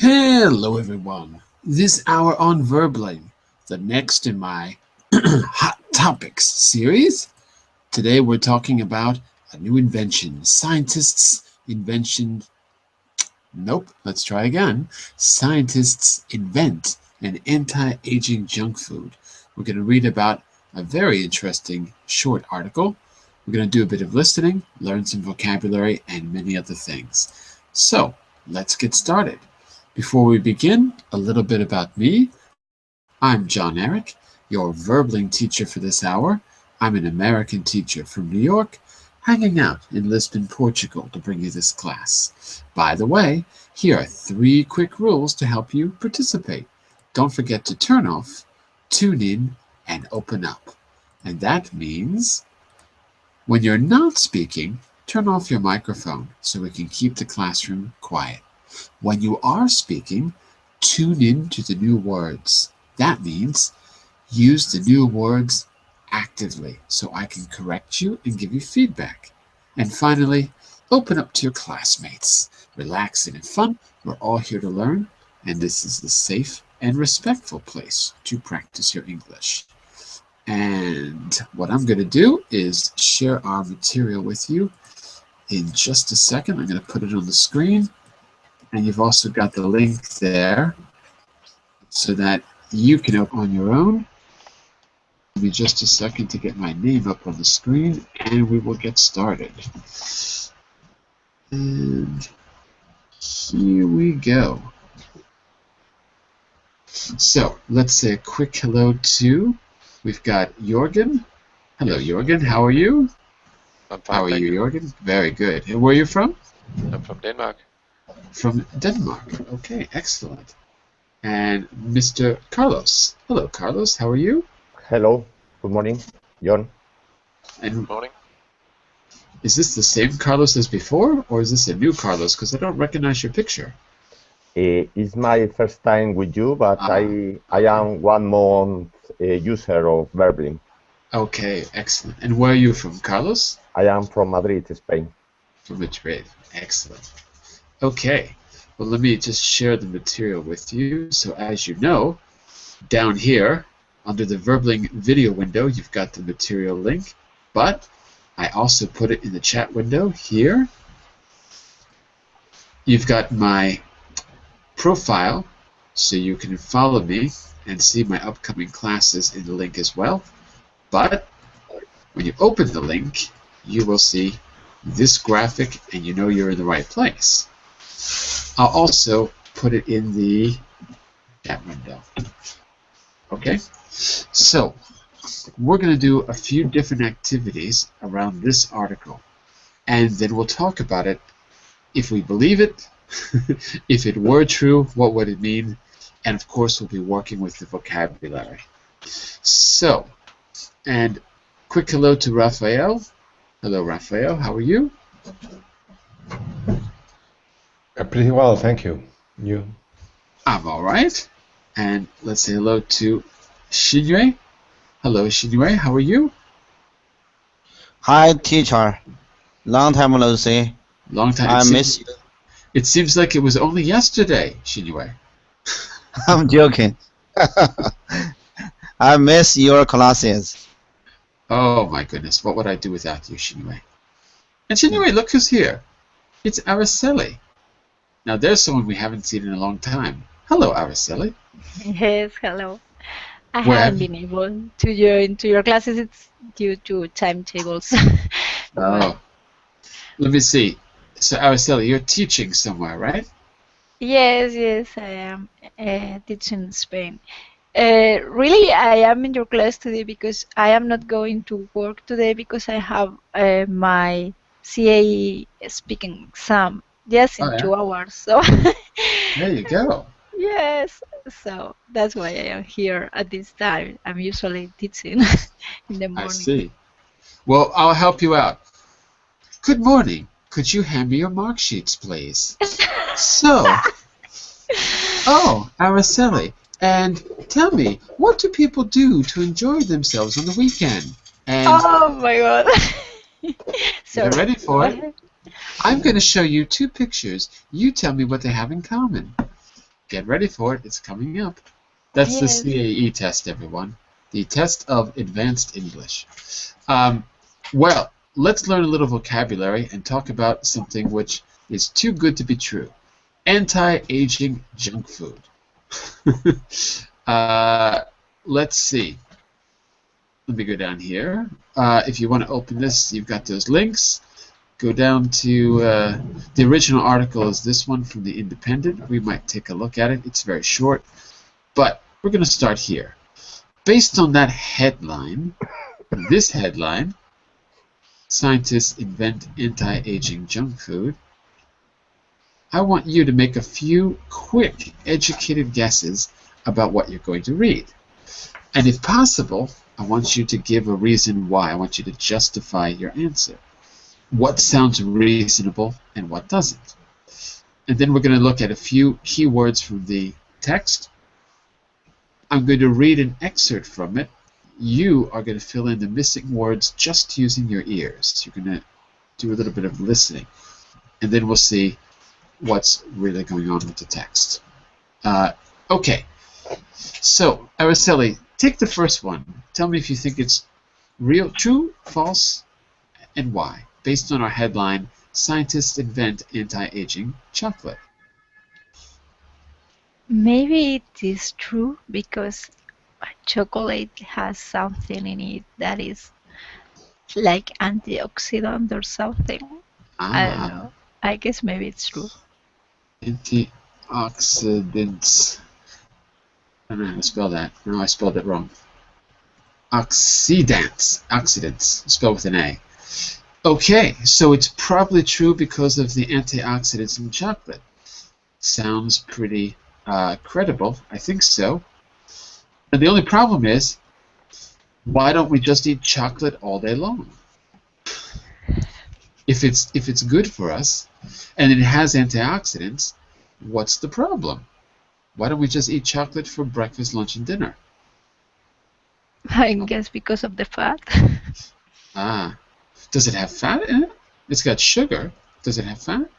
Hello everyone. This hour on Verbling, the next in my Hot Topics series. Today we're talking about a new invention. Scientists invention... Nope, let's try again. Scientists invent an anti-aging junk food. We're going to read about a very interesting short article. We're going to do a bit of listening, learn some vocabulary, and many other things. So, let's get started. Before we begin, a little bit about me. I'm John Eric, your Verbling teacher for this hour. I'm an American teacher from New York, hanging out in Lisbon, Portugal to bring you this class. By the way, here are 3 quick rules to help you participate. Don't forget to turn off, tune in, and open up. And that means when you're not speaking, turn off your microphone so we can keep the classroom quiet. When you are speaking, tune in to the new words. That means use the new words actively so I can correct you and give you feedback. And finally, open up to your classmates. Relax and have fun. We're all here to learn, and this is the safe and respectful place to practice your English. And what I'm going to do is share our material with you in just a second. I'm going to put it on the screen. And you've also got the link there so that you can open on your own. Give me just a second to get my name up on the screen, and we will get started. And here we go. So let's say a quick hello to, we've got Jorgen. Hello, Jorgen. How are you? I'm fine. How are you, Jorgen? Very good. And where are you from? I'm from Denmark. From Denmark. Okay, excellent. And Mr. Carlos. Hello, Carlos. How are you? Hello. Good morning, John. And Good morning. is this the same Carlos as before, or is this a new Carlos? Because I don't recognize your picture. It's my first time with you, but I am 1 month user of Verbling. Okay, excellent. And where are you from, Carlos? I am from Madrid, Spain. From Madrid. Excellent. Okay, well, let me just share the material with you. So as you know, down here under the Verbling video window, you've got the material link, but I also put it in the chat window here. You've got my profile, so you can follow me and see my upcoming classes in the link as well. But when you open the link, you will see this graphic, and you know you're in the right place. I'll also put it in the chat window. Okay, so we're going to do a few different activities around this article, and then we'll talk about it. If we believe it, if it were true, what would it mean? And of course, we'll be working with the vocabulary. So, and quick hello to Raphael. Hello, Raphael. How are you? Pretty well, thank you. You? I'm all right. And let's say hello to Shinrei. Hello, Shinrei. How are you? Hi, teacher. Long time no see. Long time. I miss you. It seems like it was only yesterday, Shinrei. I'm joking. I miss your classes. Oh my goodness, what would I do without you, Shinrei? And Shinrei, look who's here. It's Araceli. Now there's someone we haven't seen in a long time. Hello, Araceli. Yes, hello. I Where haven't have been able to join to your classes. It's due to timetables. Oh, let me see. So Araceli, you're teaching somewhere, right? Yes, I am teaching in Spain. Really, I am in your class today because I am not going to work today because I have my CA speaking exam just in Oh, yeah. 2 hours. So There you go. yes, so that's why I am here at this time. I'm usually teaching in the I morning. see. Well, I'll help you out. Good morning. Could you hand me your mark sheets, please? So, oh, Araceli, and tell me, what do people do to enjoy themselves on the weekend? And Oh my God. you're Sorry. ready for Go it? ahead. I'm going to show you 2 pictures. You tell me what they have in common. Get ready for it. It's coming up. That's the Yes. CAE test, everyone. The test of advanced English. Well, let's learn a little vocabulary and talk about something which is too good to be true. Anti-aging junk food. Let's see. Let me go down here. If you want to open this, you've got those links. Go down to the original article is this one from The Independent. We might take a look at it. It's very short. But we're going to start here. Based on that headline, this headline, Scientists Invent Anti-Aging Junk Food, I want you to make a few quick, educated guesses about what you're going to read. And if possible, I want you to give a reason why. I want you to justify your answer. What sounds reasonable and what doesn't. And then we're going to look at a few key words from the text. I'm going to read an excerpt from it. You are going to fill in the missing words just using your ears. You're going to do a little bit of listening. And then we'll see what's really going on with the text. Okay. So, Araceli, take the first one. Tell me if you think it's real, true, false, and why. Based on our headline, Scientists Invent Anti-Aging Chocolate. Maybe it is true because chocolate has something in it that is like antioxidant or something. I don't know. I guess maybe it's true. Antioxidants. I don't know how to spell that. No, I spelled it wrong. Oxidants. Oxidants. Spelled with an A. Okay, so it's probably true because of the antioxidants in chocolate. Sounds pretty credible. I think so. And the only problem is, why don't we just eat chocolate all day long? If it's good for us, and it has antioxidants, what's the problem? Why don't we just eat chocolate for breakfast, lunch, and dinner? I guess because of the fat. Ah. Does it have fat in it? It's got sugar. Does it have fat?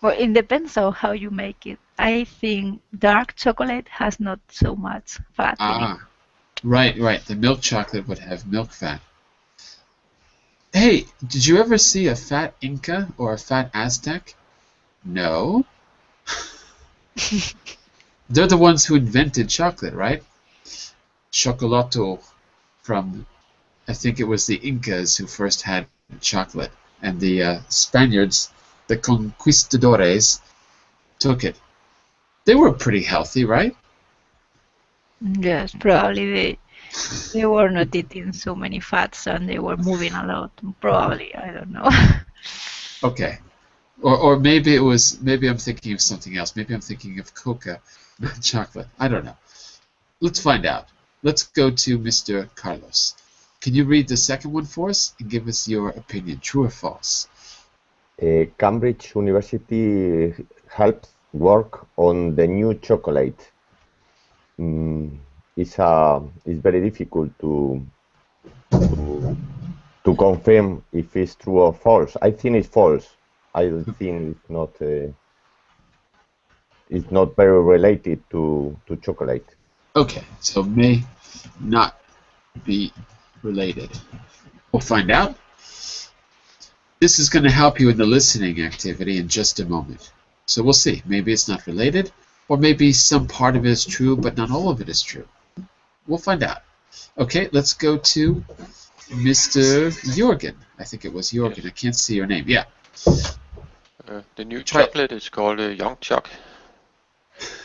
Well, it depends on how you make it. I think dark chocolate has not so much fat in it. Right. The milk chocolate would have milk fat. Hey, did you ever see a fat Inca or a fat Aztec? No. They're the ones who invented chocolate, right? Chocolato from, I think it was the Incas who first had chocolate, and the Spaniards, the conquistadores, took it. They were pretty healthy, right? Yes, probably they were not eating so many fats and they were moving a lot. Probably, I don't know. Okay. Or maybe I'm thinking of something else. Maybe I'm thinking of coca, not chocolate. I don't know. Let's find out. Let's go to Mr. Carlos. Can you read the second one for us and give us your opinion, true or false? Cambridge University helps work on the new chocolate. It's very difficult to confirm if it's true or false. I think it's false. I think it's not very related to chocolate. Okay, so may not be related. We'll find out. This is going to help you in the listening activity in just a moment. So we'll see. Maybe it's not related, or maybe some part of it is true, but not all of it is true. We'll find out. Okay, let's go to Mr. Jorgen. I think it was Jorgen. I can't see your name. Yeah. The new chocolate is called Young Choc.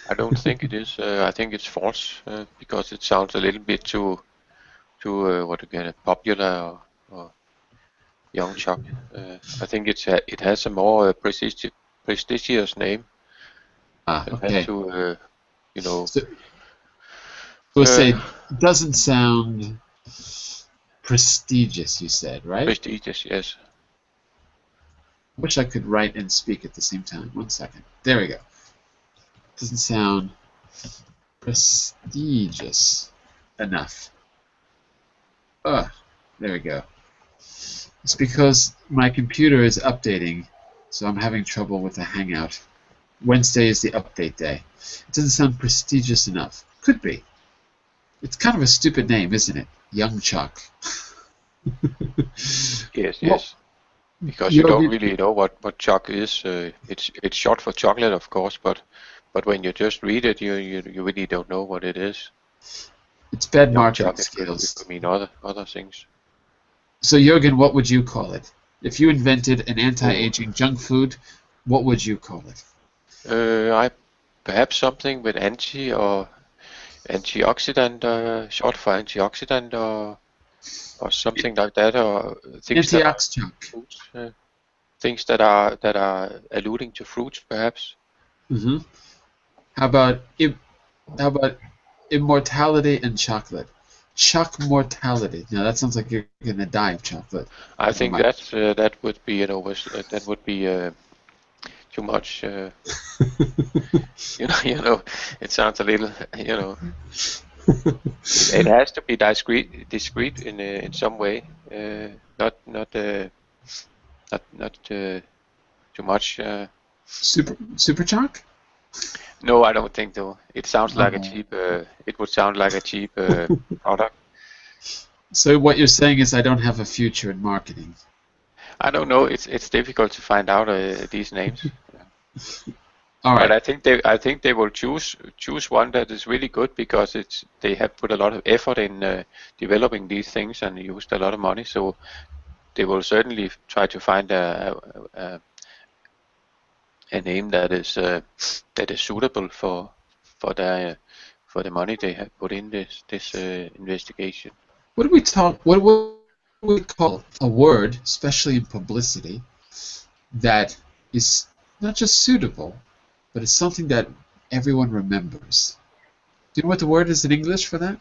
I don't think it is. I think it's false because it sounds a little bit too what again, popular or Young Choc. I think it has a more prestigious name. Okay. Has to, So we'll say it doesn't sound prestigious. You said, right? Prestigious, yes. I wish I could write and speak at the same time. 1 second. There we go. Doesn't sound prestigious enough. There we go. It's because my computer is updating, so I'm having trouble with the Hangout. Wednesday is the update day. It doesn't sound prestigious enough. Could be. It's kind of a stupid name, isn't it? Young Chuck. Yes, Well, yes. Because you don't Jürgen, really know what choc is. It's short for chocolate, of course, but when you just read it, you really don't know what it is. it's bad Young marketing choc, it skills. could mean other things. So Jürgen, what would you call it? If you invented an anti-aging junk food, what would you call it? Perhaps something with anti or antioxidant, short for antioxidant, or something like that, or things that are Antiox Chuck. fruits, things that are alluding to fruits, perhaps. Mm-hmm. How about immortality and chocolate? Chuck mortality. Now that sounds like you're gonna die of chocolate. I think mind. that would be that would be too much. You know, it sounds a little. It has to be discreet in some way. Not too much. Super Chuck? No, I don't think so. It sounds like a Oh. cheap. It would sound like a cheap product. So what you're saying is I don't have a future in marketing. I don't know. It's difficult to find out these names. All But right. I think they will choose one that is really good because they have put a lot of effort in developing these things and used a lot of money. So they will certainly try to find a name that is suitable for the money they have put in this investigation. What do we call a word, especially in publicity, that is not just suitable, but it's something that everyone remembers? Do you know what the word is in English for that?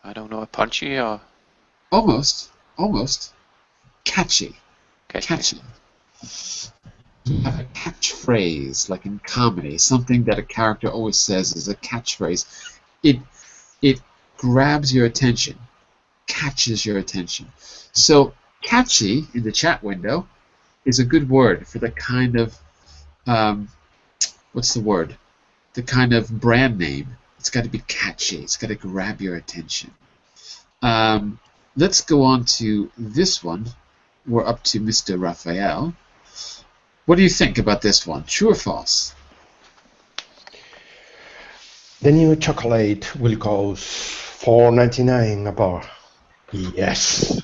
I don't know, punchy or Almost. Catchy. catchy. Have a catchphrase, like in comedy, something that a character always says is a catchphrase. It grabs your attention, catches your attention. So catchy in the chat window is a good word for the kind of what's the word? The kind of brand name. It's got to be catchy. It's got to grab your attention. Let's go on to this one. We're up to Mr. Raphael. What do you think about this one? True or false? The new chocolate will cost $4.99 a bar. Yes.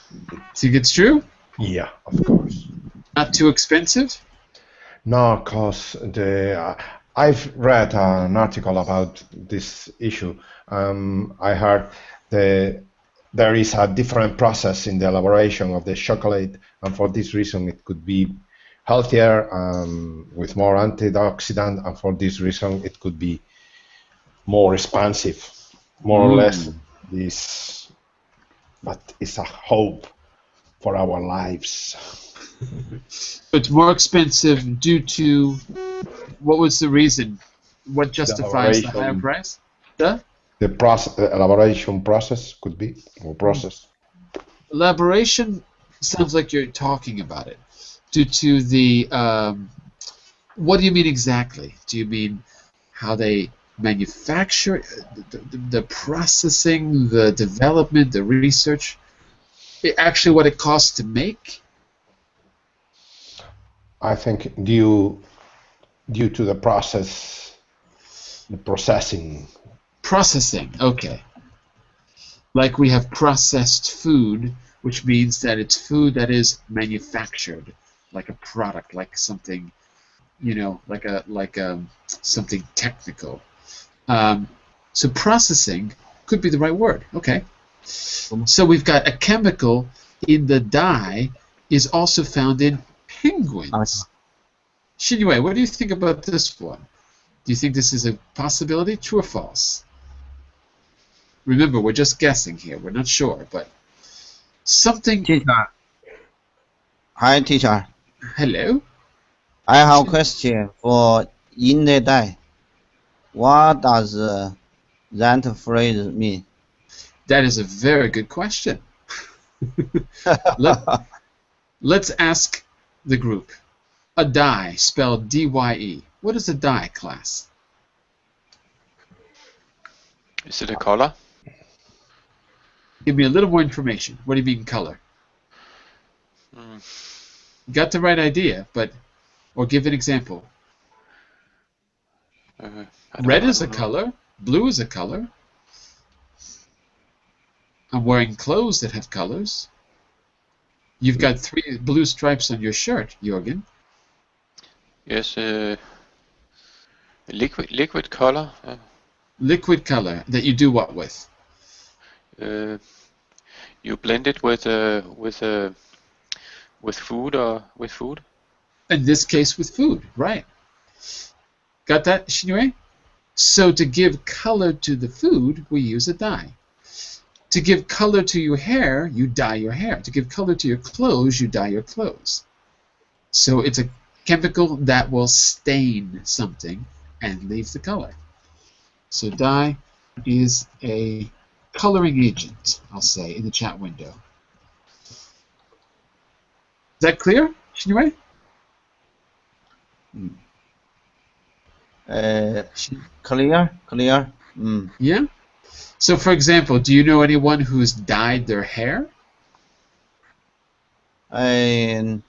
Think it's true? Yeah, of course. Not too expensive? No, because I've read an article about this issue. I heard there is a different process in the elaboration of the chocolate, and for this reason it could be healthier with more antioxidant, and for this reason it could be more expensive, more or less. This, but it's a hope for our lives. It's more expensive due to, what was the reason? What justifies the higher price? The elaboration process could be, or process. Elaboration sounds like you're talking about it. Due to the, what do you mean exactly? Do you mean how they manufacture, the processing, the development, the research? Actually what it costs to make? I think due to the process, the processing. Processing, okay. Like we have processed food, which means that it's food that is manufactured, like a product, like something, like something technical. So processing could be the right word. Okay. So we've got a chemical in the dye is also found in penguins. Shinyue, what do you think about this one? Do you think this is a possibility, true or false? Remember, we're just guessing here. We're not sure, but something... Teacher. Hi, teacher. Hello? I have a question for in the day. What does that phrase mean? That is a very good question. Let's ask the group. A dye, spelled D-Y-E. What is a dye, class? Is it a color? Give me a little more information. What do you mean color? Mm. You got the right idea, but or give an example. Red is a color. Blue is a color. I'm wearing clothes that have colors. You've got 3 blue stripes on your shirt, Jorgen. Yes, liquid color. Liquid color that you do what with? You blend it with food or with food. In this case, with food, right? Got that, Shinue? So to give color to the food, we use a dye. To give color to your hair, you dye your hair. To give color to your clothes, you dye your clothes. So it's a chemical that will stain something and leave the color. So dye is a coloring agent, I'll say, in the chat window. Is that clear, Shinue? Clear. Yeah? So, for example, do you know anyone who's dyed their hair? And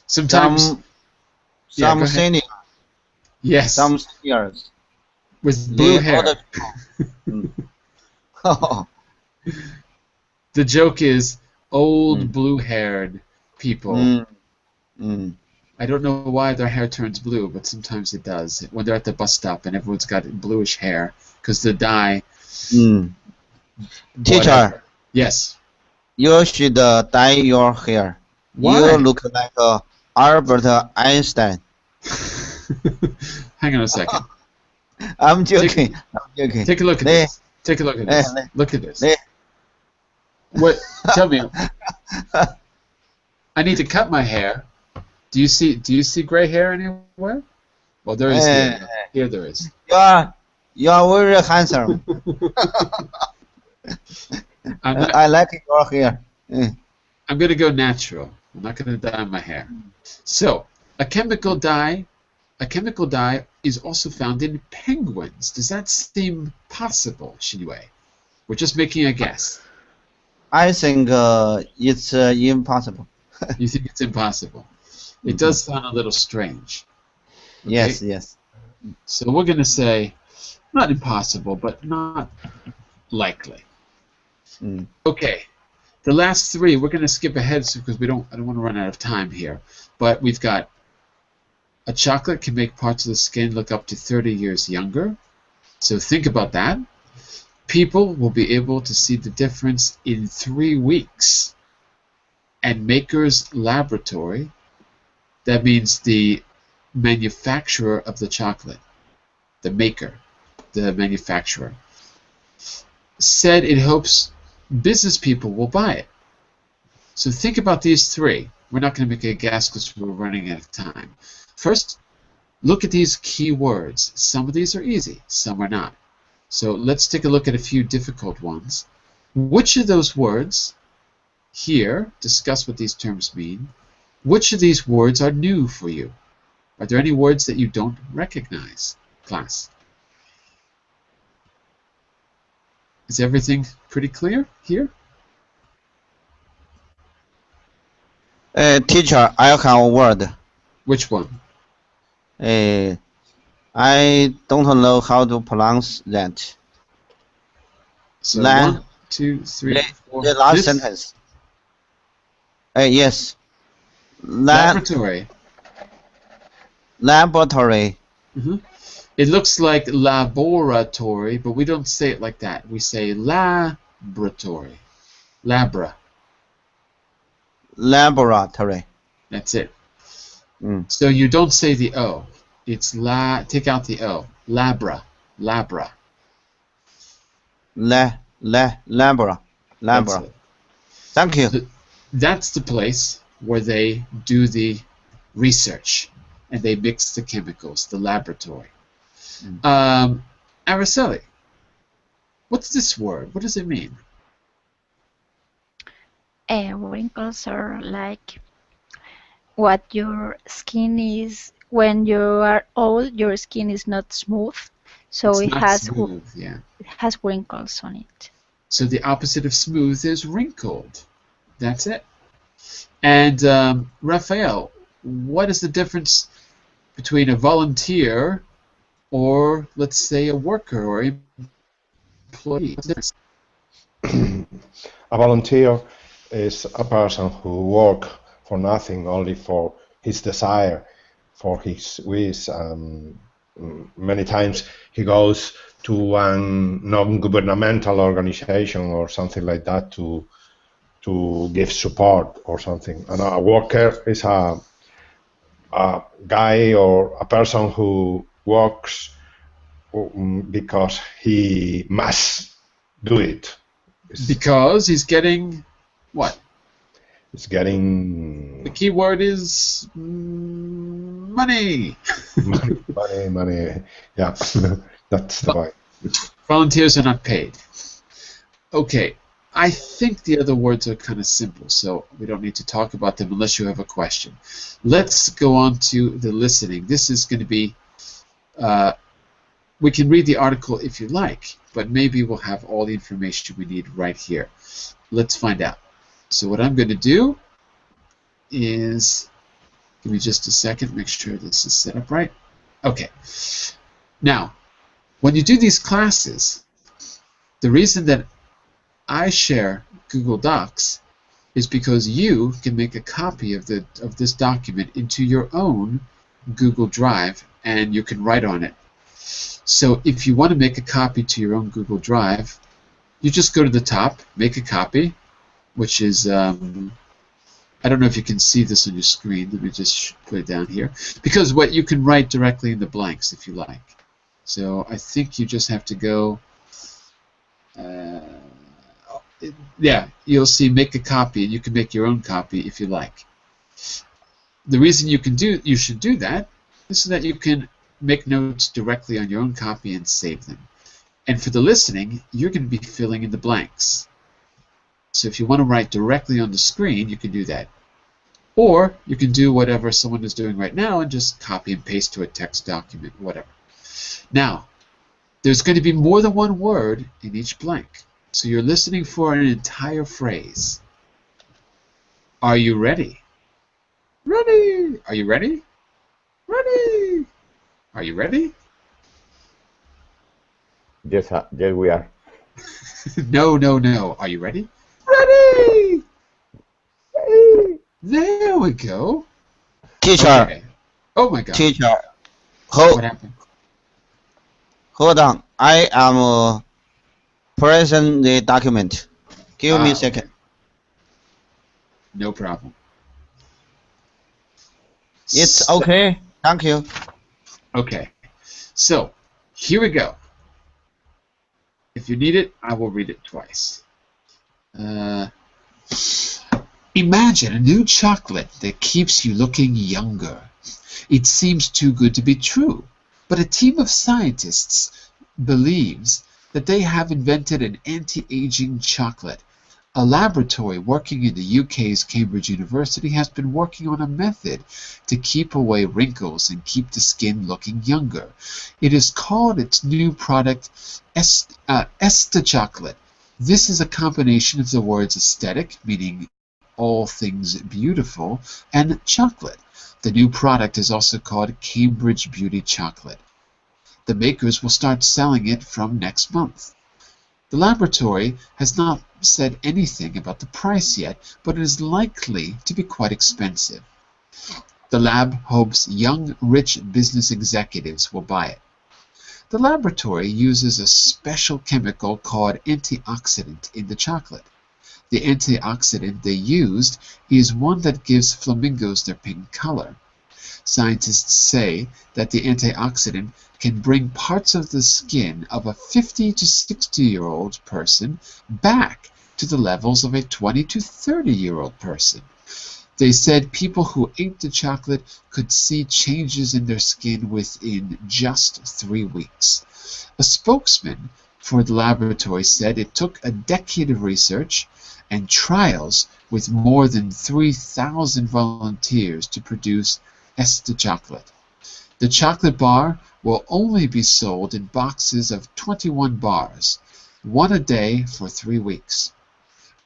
Sometimes. some go ahead. senior, Yes. some seniors. With blue The hair. other people. The joke is old blue-haired people. I don't know why their hair turns blue, but sometimes it does. When they're at the bus stop and everyone's got bluish hair because the dye. Teacher, Yes. you should dye your hair. Why? You look like Albert Einstein. Hang on a second. I'm joking. Take a look at this. Take a look at this. Look at this. What? Tell me. I need to cut my hair. Do you see gray hair anywhere? Well, there is here. Here there is. You are very handsome. I like your hair. I'm going to go natural. I'm not going to dye my hair. So, a chemical dye is also found in penguins. Does that seem possible, Shinue? We're just making a guess. I think it's impossible. You think it's impossible? It does sound a little strange. Okay? Yes. So we're going to say not impossible, but not likely. Okay. The last 3 we're going to skip ahead because I don't want to run out of time here. But we've got a chocolate can make parts of the skin look up to 30 years younger. So think about that. People will be able to see the difference in 3 weeks. And Maker's Laboratory, that means the manufacturer of the chocolate, the maker, the manufacturer, said it hopes business people will buy it. So think about these 3. We're not going to make a guess because we're running out of time. First, look at these key words. Some of these are easy, some are not. So let's take a look at a few difficult ones. Which of those words here, discuss what these terms mean. Which of these words are new for you? Are there any words that you don't recognize, class? Is everything pretty clear here? Teacher, I have a word. Which one? I don't know how to pronounce that. So 1, 2, 3, 4. The last This? sentence. Yes. Laboratory. Laboratory. It looks like laboratory, but we don't say it like that. We say laboratory. Labra. Laboratory. That's it. So you don't say the O. It's take out the O. Labra. Labra. Labra. That's it. Thank you. That's the place where they do the research and they mix the chemicals, the laboratory. Araceli, what's this word? What does it mean? Wrinkles are like what your skin is when you are old. Your skin is not smooth, so It's not smooth, yeah. it has wrinkles on it. So the opposite of smooth is wrinkled. That's it. And Raphael, what is the difference between a volunteer or, let's say, a worker or employee? What's the difference? A volunteer is a person who works for nothing, only for his desire, for his wish. Many times he goes to a non-governmental organization or something like that to give support or something. And a worker is a guy or a person who works because he must do it. Because he's getting what? It's getting The key word is money. money. Yeah, that's the point. Volunteers are not paid. Okay, I think the other words are kind of simple, so we don't need to talk about them unless you have a question. Let's go on to the listening. This is going to be, we can read the article if you like, but maybe we'll have all the information we need right here. Let's find out. So what I'm going to do is, give me just a second, make sure this is set up right. Okay. Now, when you do these classes, the reason that I share Google Docs is because you can make a copy of this document into your own Google Drive, and you can write on it. So if you want to make a copy to your own Google Drive, you just go to the top, make a copy, which is, I don't know if you can see this on your screen. Let me just put it down here. Because what you can write directly in the blanks if you like. So I think you just have to go, yeah, you'll see make a copy, and you can make your own copy if you like. The reason you should do that is so that you can make notes directly on your own copy and save them. And for the listening, you're going to be filling in the blanks. So if you want to write directly on the screen, you can do that. Or you can do whatever someone is doing right now and just copy and paste to a text document, whatever. Now, there's going to be more than one word in each blank. So you're listening for an entire phrase. Are you ready? Ready! Are you ready? Ready! Are you ready? Yes, yes, we are. No, no, no. Are you ready? Ready! There we go. Teacher, Okay. Oh my God. teacher, What happened? hold on. I am present the document. Give me a Ah, second. No problem. It's okay. Thank you. Okay. So, here we go. If you need it, I will read it twice. Imagine a new chocolate that keeps you looking younger. It seems too good to be true, but a team of scientists believes that they have invented an anti-aging chocolate. A laboratory working in the UK's Cambridge University has been working on a method to keep away wrinkles and keep the skin looking younger. It is called its new product Esta Chocolate. This is a combination of the words aesthetic, meaning all things beautiful, and chocolate. The new product is also called Cambridge Beauty Chocolate. The makers will start selling it from next month. The laboratory has not said anything about the price yet, but it is likely to be quite expensive. The lab hopes young, rich business executives will buy it. The laboratory uses a special chemical called antioxidant in the chocolate. The antioxidant they used is one that gives flamingos their pink color. Scientists say that the antioxidant can bring parts of the skin of a 50 to 60-year-old person back to the levels of a 20 to 30-year-old person. They said people who ate the chocolate could see changes in their skin within just 3 weeks. A spokesman for the laboratory said it took a decade of research and trials with more than 3,000 volunteers to produce Esta chocolate. The chocolate bar will only be sold in boxes of 21 bars, one a day for 3 weeks.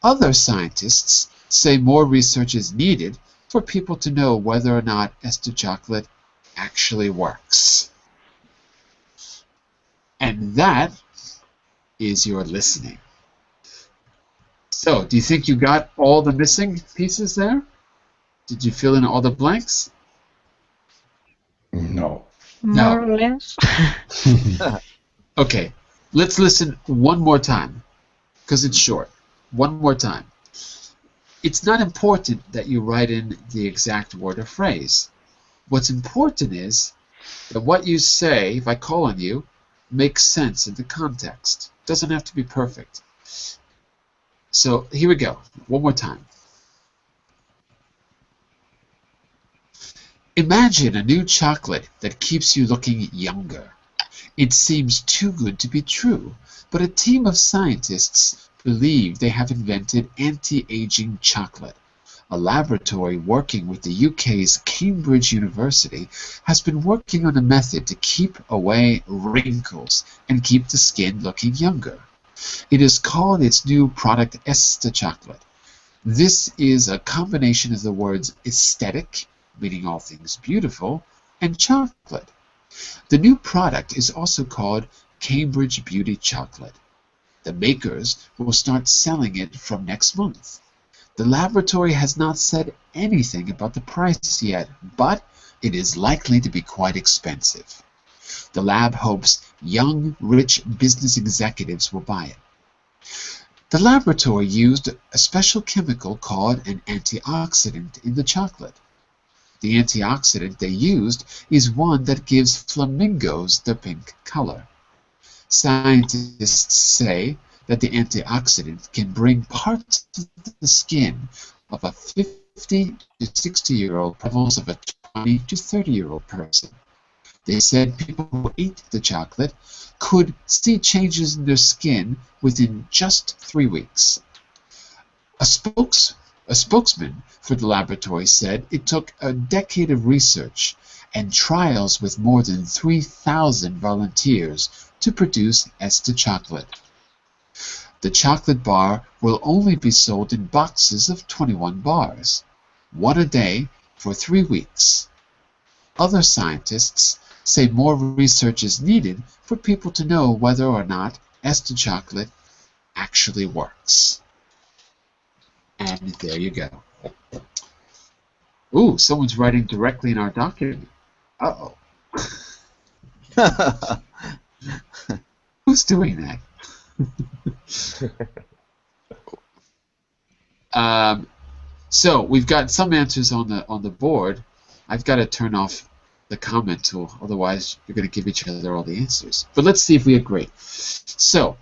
Other scientists say more research is needed for people to know whether or not Esta chocolate actually works. And that is your listening. So, do you think you got all the missing pieces there? Did you fill in all the blanks? No. More or less. Okay, let's listen one more time, because it's short. One more time. It's not important that you write in the exact word or phrase. What's important is that what you say, if I call on you, makes sense in the context. It doesn't have to be perfect. So here we go. One more time. Imagine a new chocolate that keeps you looking younger. It seems too good to be true, but a team of scientists believe they have invented anti-aging chocolate. A laboratory working with the UK's Cambridge University has been working on a method to keep away wrinkles and keep the skin looking younger. It has called its new product Esta chocolate. This is a combination of the words aesthetic, meaning all things beautiful, and chocolate. The new product is also called Cambridge Beauty Chocolate. The makers will start selling it from next month. The laboratory has not said anything about the price yet, but it is likely to be quite expensive. The lab hopes young, rich business executives will buy it. The laboratory used a special chemical called an antioxidant in the chocolate. The antioxidant they used is one that gives flamingos their pink color. Scientists say that the antioxidant can bring parts of the skin of a 50 to 60-year-old levels of a 20 to 30-year-old person. They said people who ate the chocolate could see changes in their skin within just 3 weeks. A spokesman for the laboratory said it took a decade of research and trials with more than 3,000 volunteers to produce Esta chocolate. The chocolate bar will only be sold in boxes of 21 bars, one a day for 3 weeks. Other scientists say more research is needed for people to know whether or not Esta chocolate actually works. And there you go. Ooh, someone's writing directly in our document. Uh-oh. Who's doing that? So we've got some answers on the board. I've got to turn off the comment tool, otherwise you're going to give each other all the answers. But let's see if we agree. So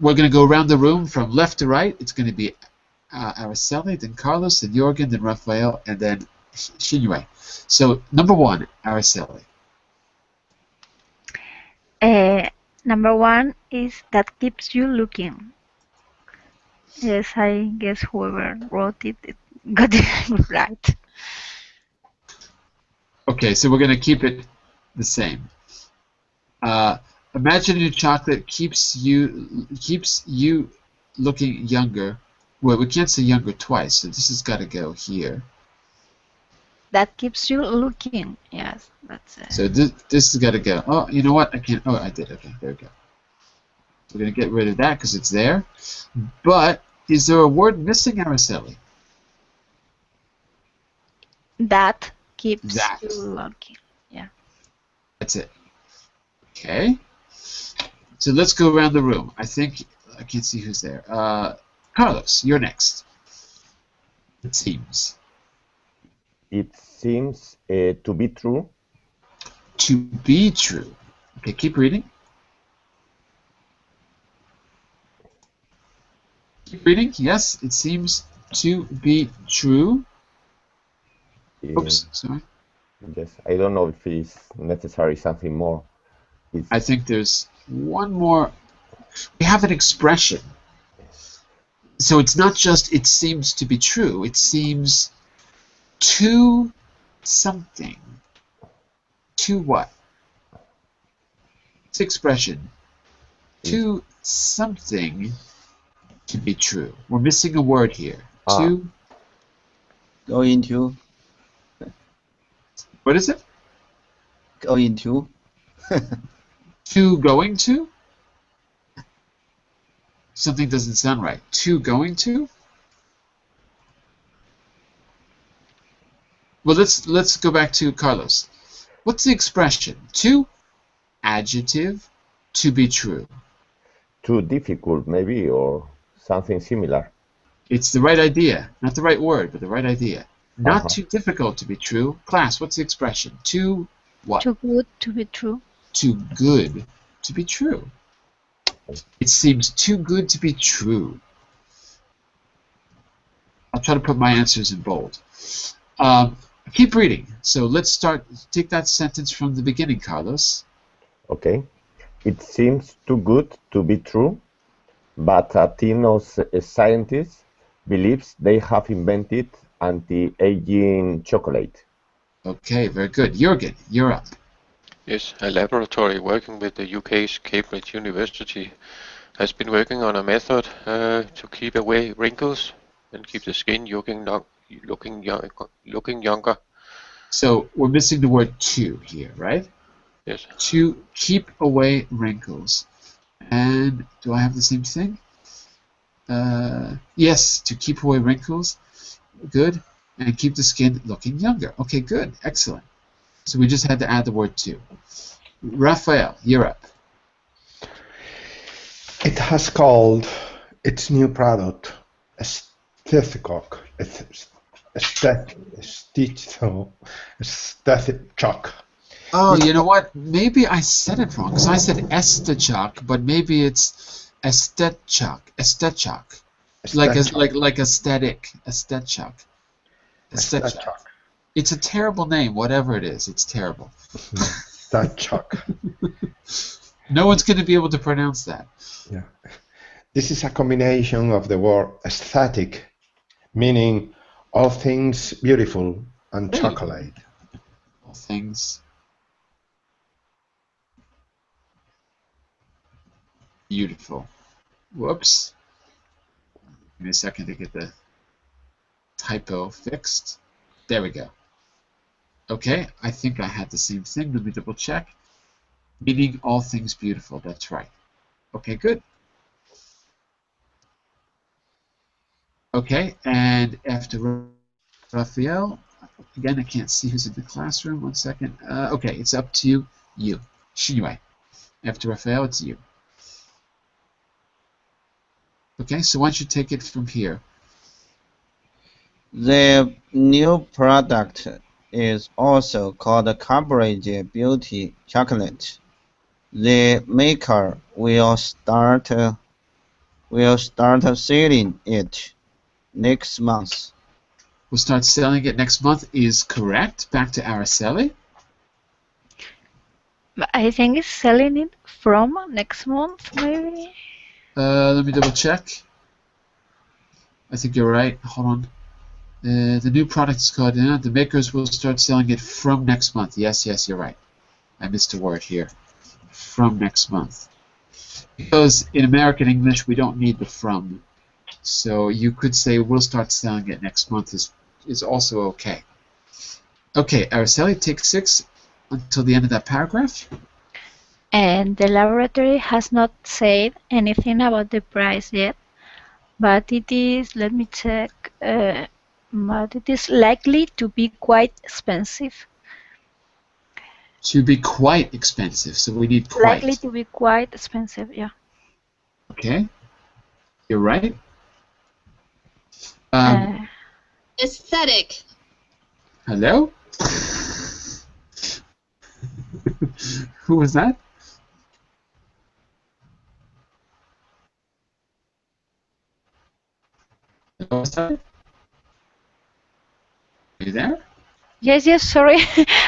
we're going to go around the room from left to right. It's going to be Araceli, then Carlos, then Jorgen, then Rafael, and then Shinue. So number 1, Araceli. Number 1 is that keeps you looking. Yes, I guess whoever wrote it got it right. Okay, so we're going to keep it the same. Imagine your chocolate keeps you looking younger. Well, we can't say younger twice, so this has got to go here. That keeps you looking. Yes, that's it. So this has got to go. Oh, you know what? I can't. Oh, I did. Okay, there we go. We're going to get rid of that because it's there. But is there a word missing, Araceli? That keeps you looking. Yeah. That's it. Okay. So let's go around the room. I think I can't see who's there. Carlos, you're next. It seems. It seems to be true. To be true. Okay, keep reading. Keep reading. Yes, it seems to be true. Oops, sorry. Yes, I don't know if it's necessary something more. I think there's one more. We have an expression. So it's not just it seems to be true. It seems to something. To what? It's expression. To something to be true. We're missing a word here. To. Going to. What is it? Going to. To going to? Something doesn't sound right. To going to? Well, let's go back to Carlos. What's the expression? To, adjective, to be true. Too difficult, maybe, or something similar. It's the right idea. Not the right word, but the right idea. Not too difficult to be true. Class, what's the expression? Too what? Too good to be true. Too good to be true. It seems too good to be true. I'll try to put my answers in bold. Keep reading. So let's start. Take that sentence from the beginning, Carlos. Okay. It seems too good to be true, but a team of scientists believes they have invented anti-aging chocolate. Okay, very good. Jürgen, you're up. Yes, a laboratory working with the UK's Cambridge University has been working on a method to keep away wrinkles and keep the skin looking younger. So we're missing the word to here, right? Yes. To keep away wrinkles. And do I have the same thing? Yes, to keep away wrinkles. Good. And keep the skin looking younger. Okay, good. Excellent. So we just had to add the word to. Raphael, you're up. It has called its new product Aestheticock. Aesthetic Chalk. Oh, you know what? Maybe I said it wrong, because I said Estechok, but maybe it's Estechok. Estechok. Like aesthetic. Estechok. Estechok. It's a terrible name, whatever it is. It's terrible. Estechok. No one's going to be able to pronounce that. Yeah. This is a combination of the word aesthetic, meaning all things beautiful, and chocolate. All things beautiful. Whoops. Give me a second to get the typo fixed. There we go. Okay, I think I had the same thing. Let me double check. Meaning all things beautiful. That's right. Okay, good. Okay, and after Raphael, again, I can't see who's in the classroom. 1 second. Okay, it's up to you. Shinwei. After Raphael, it's you. Okay, so why don't you take it from here? The new product is also called Cambridge Beauty Chocolate. The maker will start selling it next month. We'll start selling it next month is correct. Back to Araceli. I think it's selling it from next month, maybe. Let me double check. I think you're right. Hold on. The new product is called, the makers will start selling it from next month. Yes, you're right. I missed a word here. From next month. Because in American English, we don't need the from. So you could say we'll start selling it next month is also okay. Okay, Araceli, take 6 until the end of that paragraph. And the laboratory has not said anything about the price yet, but it is, let me check, but it is likely to be quite expensive. To be quite expensive, so we need quite. Likely to be quite expensive, yeah. Okay, you're right. Aesthetic. Hello? Who was that? Are you there? Yes, sorry.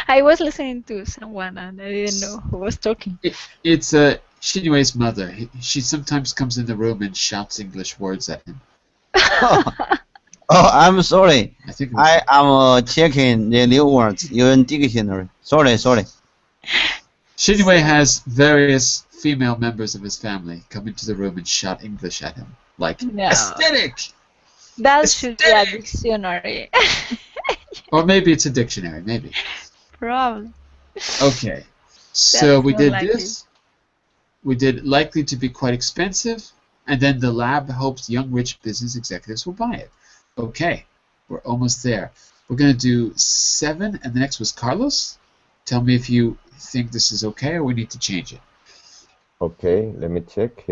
I was listening to someone and I didn't know who was talking. It's a Shinue's mother. She sometimes comes in the room and shouts English words at him. Oh, I'm sorry. I think it was I am checking the new words in dictionary. Sorry. Shinue has various female members of his family come into the room and shout English at him, like No. aesthetic, That should be a Aesthetic. dictionary. or maybe it's a dictionary, maybe. Probably. Okay, so we not did likely. this. We did likely to be quite expensive, and then the lab hopes young rich business executives will buy it. Okay, we're almost there. We're going to do 7, and the next was Carlos. Tell me if you think this is okay or we need to change it. Okay, let me check.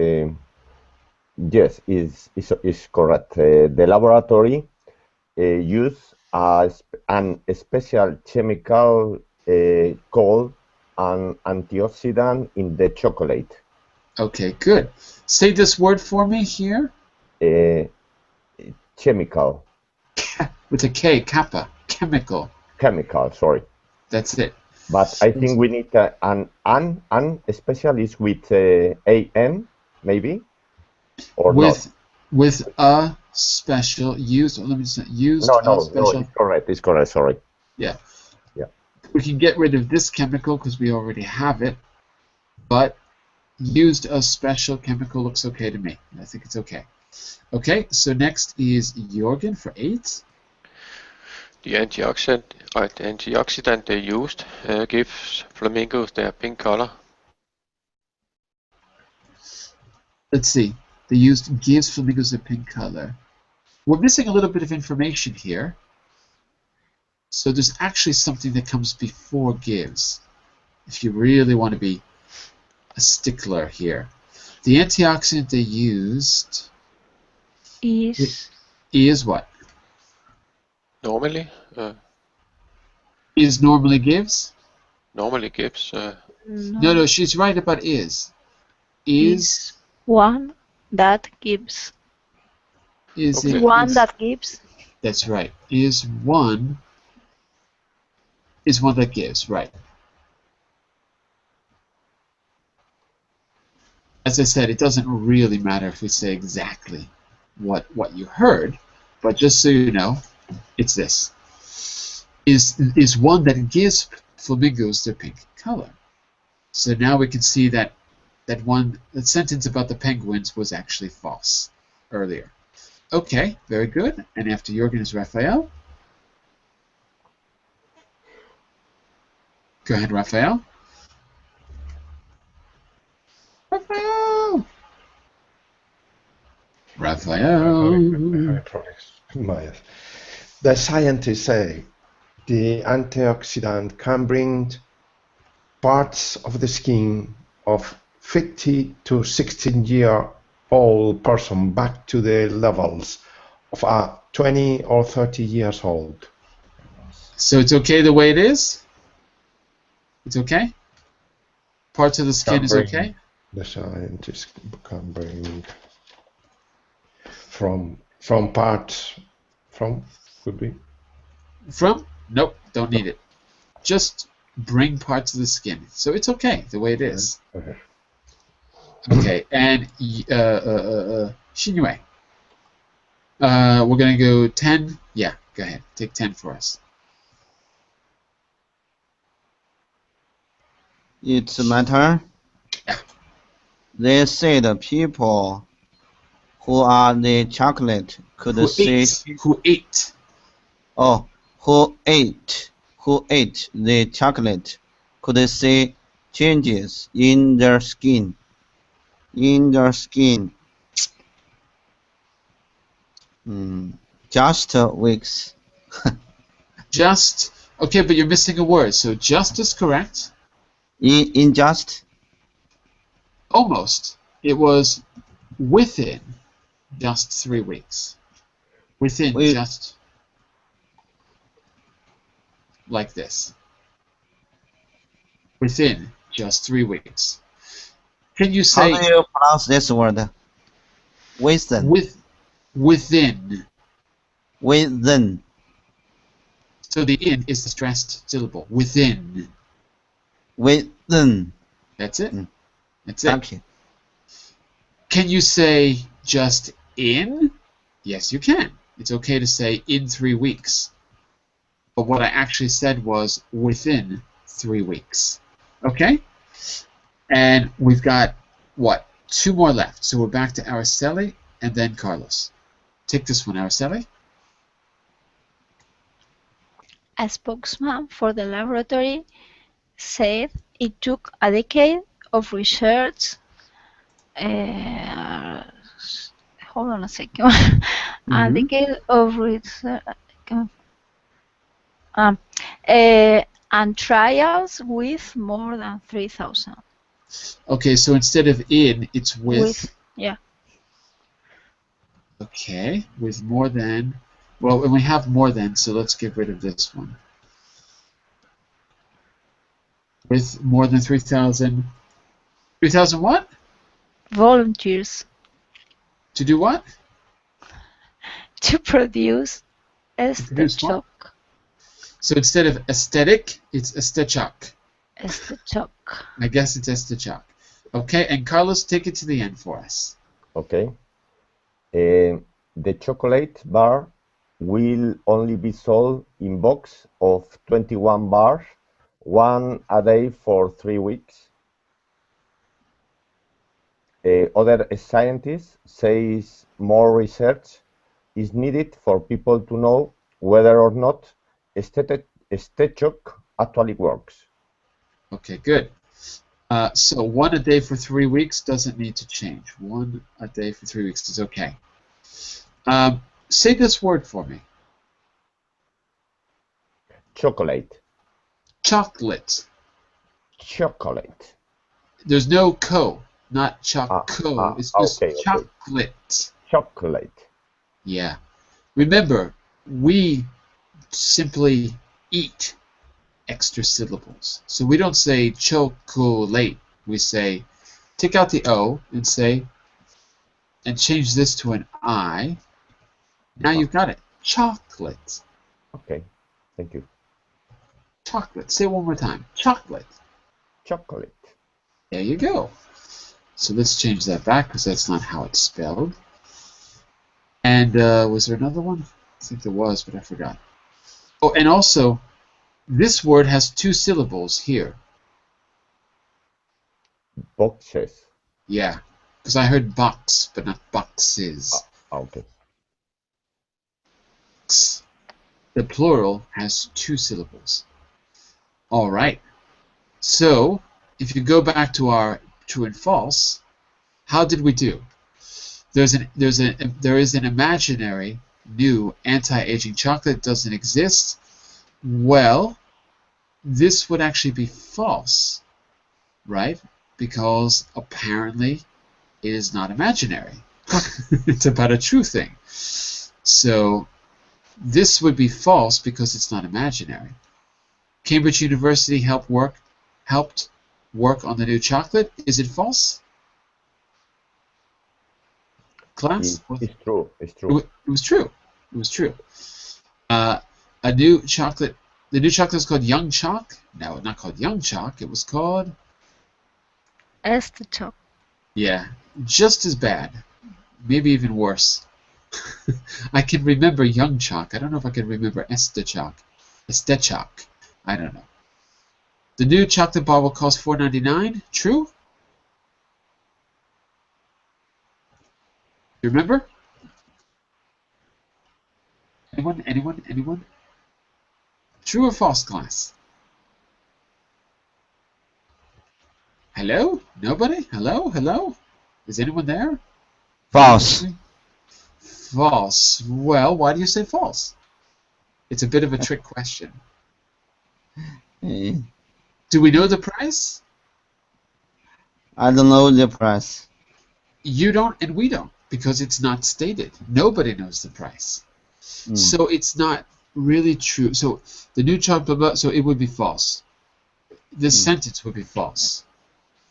Yes, is correct. The laboratory use a special chemical called an antioxidant in the chocolate. Okay, good. Say this word for me here Chemical. with a K, kappa, chemical. Chemical, sorry. That's it. But I think we need an specialist with an, maybe? Or not? With a special used. Let me say used. No, special. it's correct, sorry. Yeah. Yeah. We can get rid of this chemical because we already have it, but used a special chemical looks okay to me. I think it's okay. Okay, so next is Jorgen for 8. The antioxidant they used gives flamingos their pink color. Let's see. They used gives flamingos a pink color. We're missing a little bit of information here. So there's actually something that comes before gives, if you really want to be a stickler here. The antioxidant they used is what? Normally, Is normally gives? normally gives. No, she's right about is. Is one that gives. is Okay. it One is- that gives. That's right. Is one that gives, right. As I said, it doesn't really matter if we say exactly what you heard, but just so you know, it's this. Is one that gives flamingos their pink color. So now we can see that sentence about the penguins was actually false earlier. Okay, very good. And after Jorgen is Raphael. Go ahead, Raphael. Raphael. The scientists say the antioxidant can bring parts of the skin of 50 to 16-year-old person back to the levels of a 20 or 30 years old. So it's okay the way it is? It's okay? Parts of the skin is okay? The scientists can bring from could be. From? Nope, don't need it. Just bring parts of the skin. So it's okay the way it is. Okay. Okay, and Shinue. We're going to go 10. Yeah, go ahead. Take 10 for us. It's my turn. Yeah. They said people who are the chocolate could see. Who ate? Oh, who ate the chocolate could see changes in their skin. Just weeks. Just. Okay, but you're missing a word. So just is correct. In just. Almost. It was within just 3 weeks. Within Wait. just. Like this. Within just 3 weeks. Can you say How do you pronounce this word? Within. within? Within. So the in is the stressed syllable. Within. Within. That's it. That's it. Thank you. Can you say just in? Yes, you can. It's okay to say in 3 weeks. But what I actually said was within 3 weeks. Okay? And we've got, what, 2 more left. So we're back to Araceli and then Carlos. Take this one, Araceli. A spokesman for the laboratory said it took a decade of research. Hold on a second. A decade of research. And trials with more than 3,000. Okay, so instead of in, it's with. Yeah. Okay, with more than. Well, and we have more than, so let's get rid of this one. With more than 3,000. 3,000 what? Volunteers. To do what? To produce produce what? Estechok. So instead of aesthetic, it's Estechok. Estechok. I guess it's Estechok. Okay, and Carlos, take it to the end for us. Okay. The chocolate bar will only be sold in box of 21 bars, 1 a day for 3 weeks. Other scientists says more research is needed for people to know whether or not Estechok actually works. Okay, good. So 1 a day for 3 weeks doesn't need to change. 1 a day for 3 weeks is okay. Say this word for me. Chocolate. Chocolate. Chocolate. There's no co, not choco. It's just okay. chocolate. Chocolate. Yeah. Remember, we simply eat extra syllables. So we don't say chocolate. We say, take out the O and say, and change this to an I. Now you've got it. Chocolate. Okay. Thank you. Chocolate. Say it one more time. Chocolate. Chocolate. There you go. So let's change that back because that's not how it's spelled. And was there another one? I think there was, but I forgot. Oh, and also, this word has 2 syllables here. Boxes. Yeah, because I heard box, but not boxes. Okay. The plural has 2 syllables. All right. So, if you go back to our true and false, how did we do? There is an imaginary new anti-aging chocolate that doesn't exist. Well, this would actually be false, right? Because apparently it is not imaginary. It's about a true thing. So this would be false because it's not imaginary. Cambridge University helped work on the new chocolate. Is it false? Class? It's true. It's true. It was true. It was true. The new chocolate is called Young Choc. No, not called Young Choc. It was called Estechok. Yeah, just as bad. Maybe even worse. I can remember Young Choc. I don't know if I can remember Estechok. Estechok. I don't know. The new chocolate bar will cost $4.99. True? You remember? Anyone? True or false, class? Hello? Nobody? Hello? Is anyone there? False. False. Well, why do you say false? It's a bit of a trick question. Do we know the price? I don't know the price. You don't, and we don't, because it's not stated. Nobody knows the price. So it's not really true. So the new chocolate, so it would be false. This sentence would be false,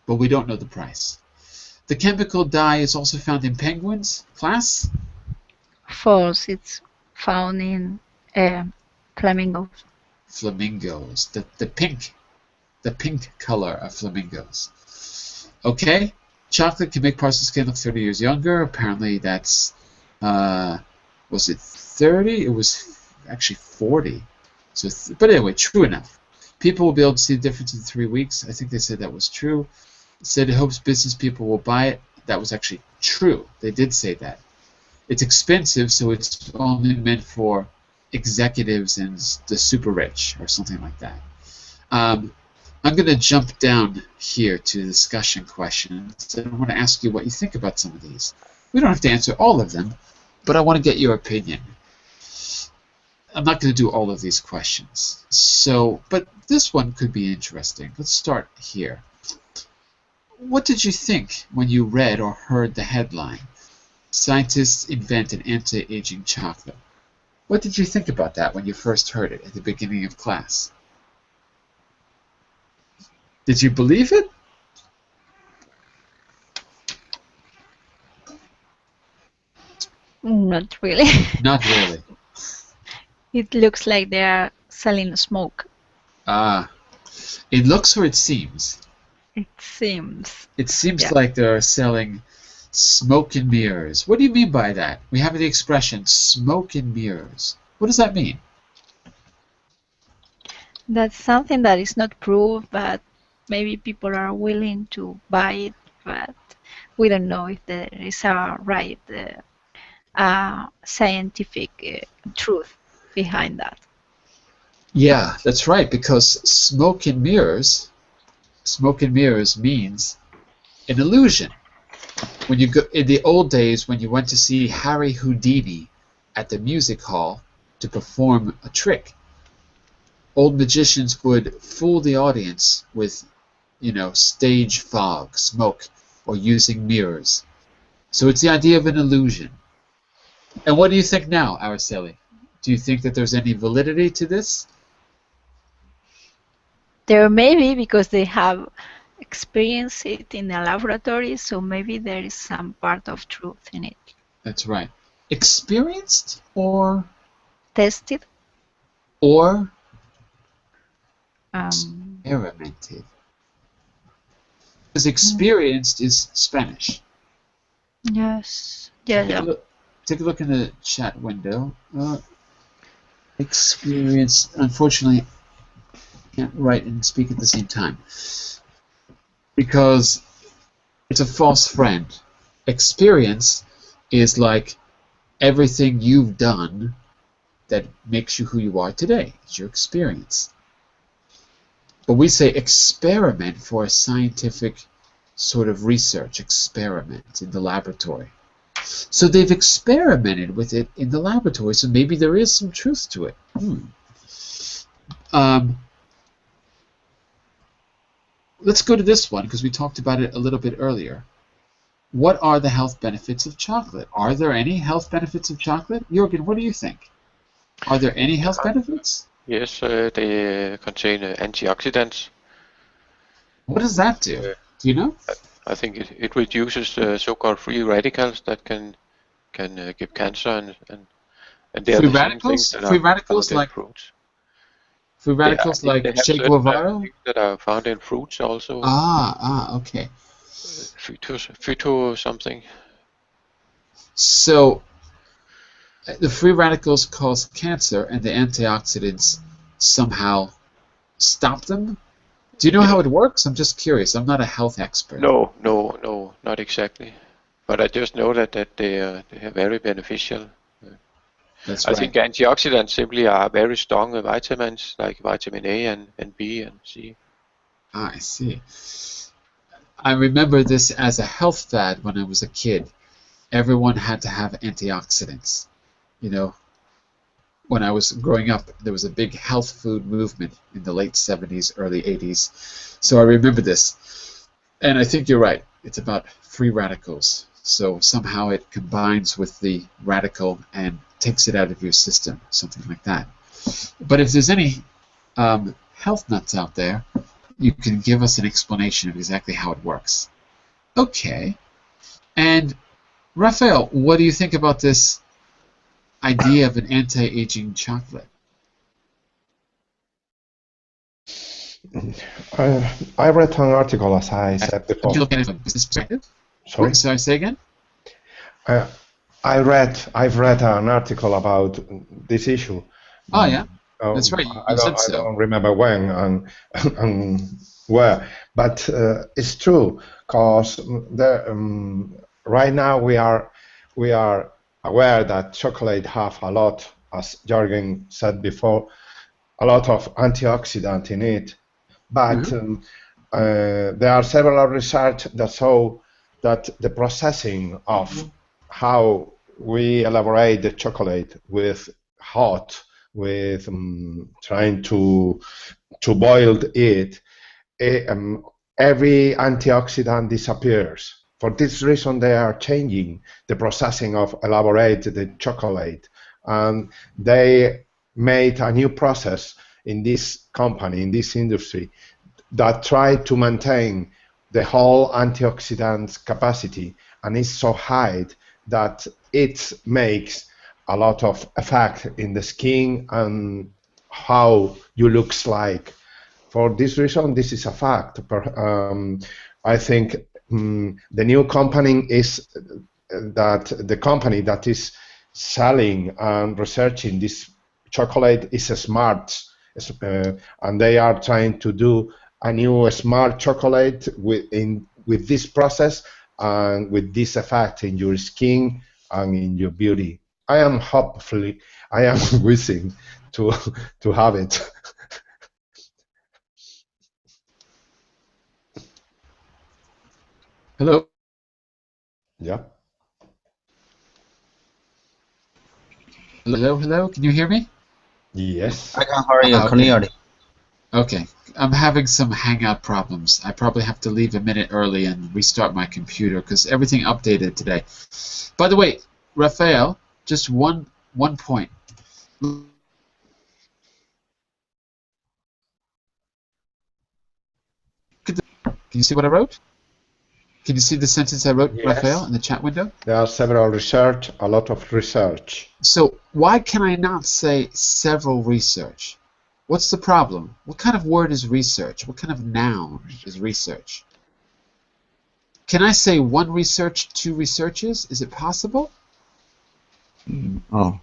but we don't know the price. The chemical dye is also found in penguins. Class? False. It's found in flamingos. Flamingos. The pink color of flamingos. Okay, chocolate can make Parsons' skin look 30 years younger. Apparently that's, was it 30? It was actually 40. So, but anyway, true enough. People will be able to see the difference in 3 weeks. I think they said that was true. It said it hopes business people will buy it. That was actually true. They did say that. It's expensive, so it's only meant for executives and the super rich or something like that. I'm going to jump down here to discussion questions, and I want to ask you what you think about some of these. We don't have to answer all of them, but I want to get your opinion. I'm not going to do all of these questions. So, but this one could be interesting. Let's start here. What did you think when you read or heard the headline, "Scientists invent an anti-aging chocolate"? What did you think about that when you first heard it at the beginning of class? Did you believe it? Not really. Not really. It looks like they are selling smoke. Ah, it looks or it seems? It seems. It seems Yeah. like they're selling smoke and mirrors. What do you mean by that? We have the expression smoke and mirrors. What does that mean? That's something that is not proved, but maybe people are willing to buy it, but we don't know if there is a right scientific truth behind that. Yeah, that's right, because smoke and mirrors means an illusion. When you go in the old days, when you went to see Harry Houdini at the music hall to perform a trick, old magicians would fool the audience with, stage fog, smoke, or using mirrors. So it's the idea of an illusion. And what do you think now, Araceli? Do you think that there's any validity to this? There may be, because they have experienced it in the laboratory, so maybe there is some part of truth in it. That's right. Experienced or Tested? Experimented? Because experienced is Spanish. Yes. Yeah. Take a look in the chat window. Experienced. Unfortunately, can't write and speak at the same time because it's a false friend. Experience is like everything you've done that makes you who you are today. It's your experience. But we say experiment for a scientific sort of research experiment in the laboratory. So they've experimented with it in the laboratory, so maybe there is some truth to it. Let's go to this one, because we talked about it a little bit earlier. What are the health benefits of chocolate? Are there any health benefits of chocolate? Jürgen, what do you think? Are there any health benefits? Yes, they contain antioxidants. What does that do? Do you know? I think it reduces so-called free radicals that can give cancer and they are Free the same radicals? things that Free are radicals found in like fruits. free radicals They like have Che certain Guevara? things that are found in fruits also. Okay. Phyto something. So the free radicals cause cancer, and the antioxidants somehow stop them? Do you know how it works? I'm just curious. I'm not a health expert. No, not exactly. But I just know that they are very beneficial. That's I right. think antioxidants simply are very strong vitamins like vitamin A and B and C. I see. I remember this as a health fad when I was a kid. Everyone had to have antioxidants. When I was growing up, there was a big health food movement in the late 70s, early 80s. So I remember this. And I think you're right. It's about free radicals. So somehow it combines with the radical and takes it out of your system, something like that. But if there's any health nuts out there, you can give us an explanation of exactly how it works. Okay. And Raphael, what do you think about this idea of an anti-aging chocolate? I read an article, as I said Would before. you look at it from a business perspective? Sorry? Sorry, say again? I've read an article about this issue. Oh, yeah. That's right. You said so. I don't remember when and where, but it's true, because right now we are aware that chocolate have a lot, as Jürgen said before, a lot of antioxidant in it. But there are several research that show that the processing of how we elaborate the chocolate with hot, with trying to boil it, every antioxidant disappears. For this reason, they are changing the processing of elaborate the chocolate, and they made a new process in this company, in this industry, that try to maintain the whole antioxidant capacity, and it's so high that it makes a lot of effect in the skin and how you looks like. For this reason, this is a fact. I think the new company is that the company that is selling and researching this chocolate is smart, and they are trying to do a new smart chocolate with this process and with this effect in your skin and in your beauty. I am wishing to have it. Hello? Yeah. Hello, hello? Can you hear me? Yes. I can hear you clearly. Okay. I'm having some Hangout problems. I probably have to leave a minute early and restart my computer because everything updated today. By the way, Raphael, just one point. Can you see what I wrote? Can you see the sentence I wrote, Yes. Raphael, in the chat window? There are several research, a lot of research. So why can I not say several research? What's the problem? What kind of word is research? What kind of noun is research? Can I say one research, two researches? Is it possible? Oh.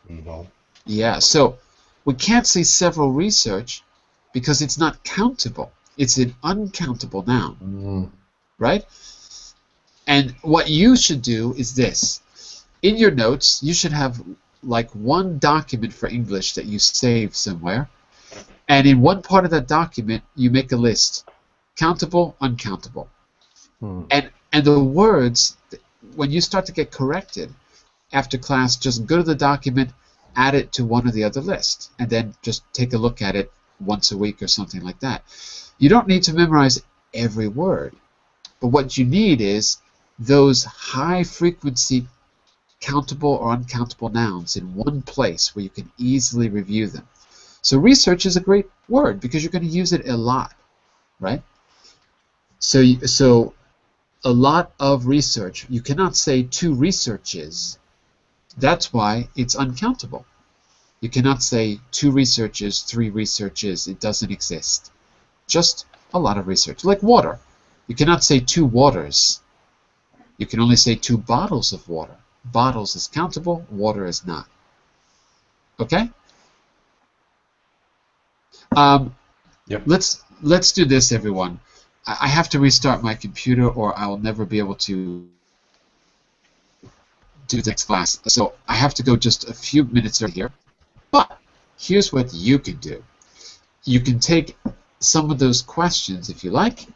No. Yeah, so we can't say several research because it's not countable. It's an uncountable noun, right? And what you should do is this. In your notes, you should have like one document for English that you save somewhere, and in one part of that document, you make a list. Countable, uncountable. And the words, when you start to get corrected after class, just go to the document, add it to one or the other list, and then just take a look at it once a week or something like that. You don't need to memorize every word, but what you need is those high-frequency countable or uncountable nouns in one place where you can easily review them. So research is a great word because you're going to use it a lot, right? So a lot of research. You cannot say two researches. That's why it's uncountable. You cannot say two researches, three researches. It doesn't exist. Just a lot of research. Like water. You cannot say two waters. You can only say two bottles of water. Bottles is countable, water is not. Okay? Yep. Let's do this, everyone. I have to restart my computer or I will never be able to do the next class. So I have to go just a few minutes early here. But here's what you can do. You can take some of those questions if you like.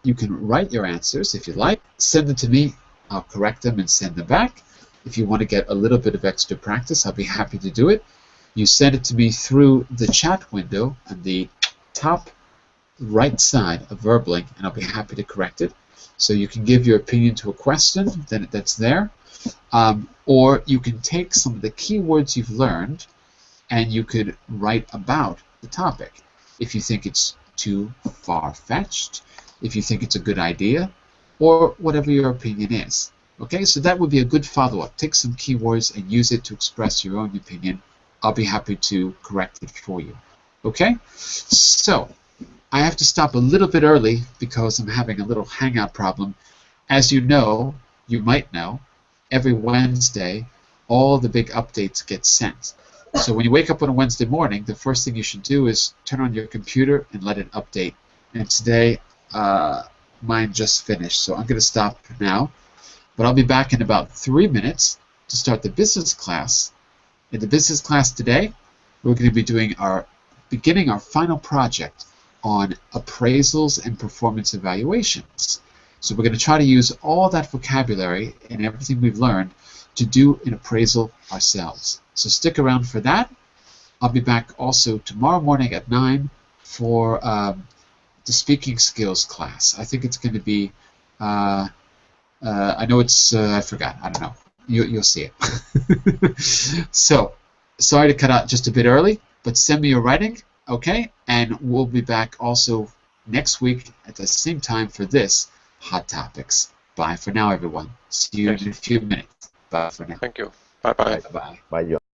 You can write your answers if you like. Send them to me. I'll correct them and send them back. If you want to get a little bit of extra practice, I'll be happy to do it. You send it to me through the chat window on the top right side of VerbLink, and I'll be happy to correct it. So you can give your opinion to a question that's there, or you can take some of the keywords you've learned and you could write about the topic. If you think it's too far-fetched, if you think it's a good idea, or whatever your opinion is. Okay, so that would be a good follow-up. Take some keywords and use it to express your own opinion. I'll be happy to correct it for you. Okay, so I have to stop a little bit early because I'm having a little hangout problem. As you know, you might know, every Wednesday, all the big updates get sent. So when you wake up on a Wednesday morning, the first thing you should do is turn on your computer and let it update. And today, mine just finished, so I'm going to stop now. But I'll be back in about 3 minutes to start the business class. In the business class today, we're going to be beginning our final project on appraisals and performance evaluations. So we're going to try to use all that vocabulary and everything we've learned to do an appraisal ourselves. So stick around for that. I'll be back also tomorrow morning at 9 for the speaking skills class. I think it's going to be, I know it's, I forgot, I don't know. You'll see it. So, sorry to cut out just a bit early, but send me your writing, okay? And we'll be back also next week at the same time for this Hot Topics. Bye for now, everyone. See you in a few minutes. Bye for now. Thank you. Bye-bye. Bye-bye. Bye, John.